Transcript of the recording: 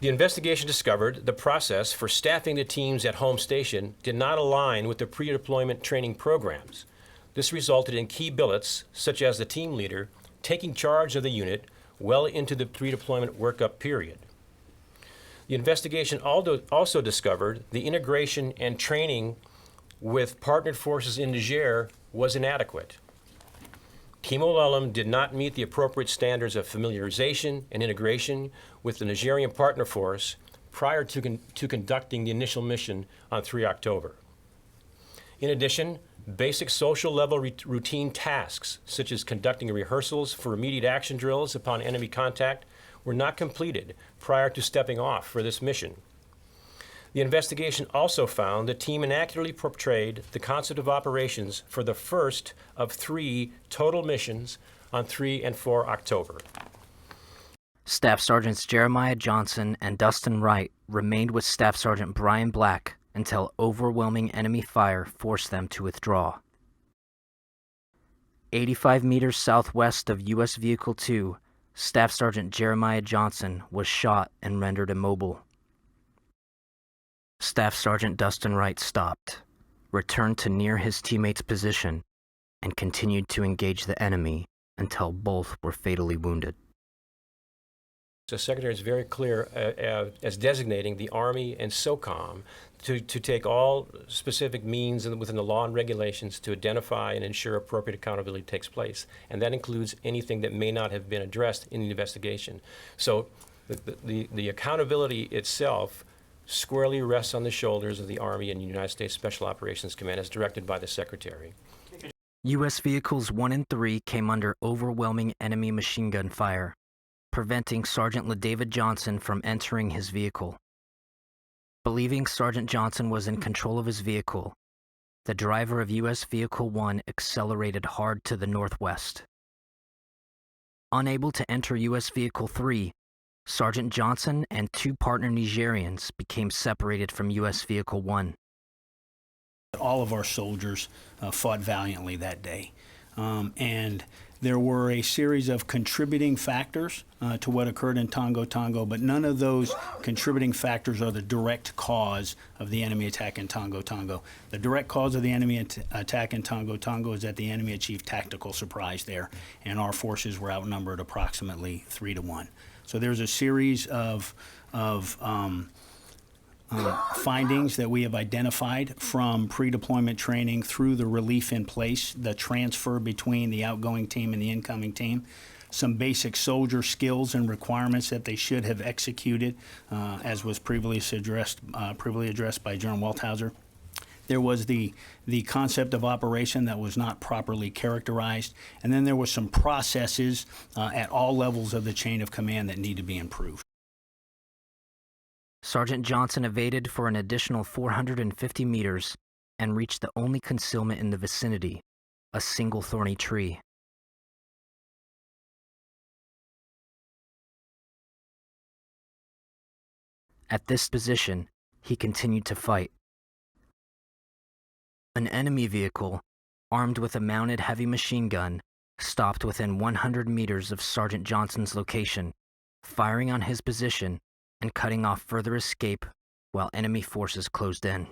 The investigation discovered the process for staffing the teams at home station did not align with the pre-deployment training programs. This resulted in key billets, such as the team leader, taking charge of the unit well into the pre-deployment workup period. The investigation also discovered the integration and training with partnered forces in Niger was inadequate. Team Ouallam did not meet the appropriate standards of familiarization and integration with the Nigerian partner force prior to conducting the initial mission on 3 October. In addition, basic social level routine tasks, such as conducting rehearsals for immediate action drills upon enemy contact, were not completed prior to stepping off for this mission. The investigation also found the team inaccurately portrayed the concept of operations for the first of 3 total missions on 3 and 4 October. Staff Sergeants Jeremiah Johnson and Dustin Wright remained with Staff Sergeant Brian Black until overwhelming enemy fire forced them to withdraw. 85 meters southwest of U.S. Vehicle 2, Staff Sergeant Jeremiah Johnson was shot and rendered immobile. Staff Sergeant Dustin Wright stopped, returned to near his teammate's position, and continued to engage the enemy until both were fatally wounded. The Secretary is very clear as designating the Army and SOCOM to take all specific means within the law and regulations to identify and ensure appropriate accountability takes place. And that includes anything that may not have been addressed in the investigation. So the accountability itself squarely rests on the shoulders of the Army and United States Special Operations Command as directed by the Secretary. U.S. Vehicles 1 and 3 came under overwhelming enemy machine gun fire, preventing Sergeant LaDavid Johnson from entering his vehicle. Believing Sergeant Johnson was in control of his vehicle, the driver of U.S. Vehicle 1 accelerated hard to the northwest. Unable to enter U.S. Vehicle 3, Sergeant Johnson and 2 partner Nigerians became separated from U.S. Vehicle 1. All of our soldiers fought valiantly that day. And there were a series of contributing factors to what occurred in Tongo, but none of those contributing factors are the direct cause of the enemy attack in Tongo. The direct cause of the enemy attack in Tongo is that the enemy achieved tactical surprise there, and our forces were outnumbered approximately 3-1. So there's a series of findings that we have identified from pre-deployment training through the relief in place, the transfer between the outgoing team and the incoming team, some basic soldier skills and requirements that they should have executed, as was previously addressed by General Waldhauser. There was the concept of operation that was not properly characterized, and then there were some processes at all levels of the chain of command that need to be improved. Sergeant Johnson evaded for an additional 450 meters and reached the only concealment in the vicinity, a single thorny tree. At this position, he continued to fight. An enemy vehicle, armed with a mounted heavy machine gun, stopped within 100 meters of Sergeant Johnson's location, firing on his position and cutting off further escape while enemy forces closed in.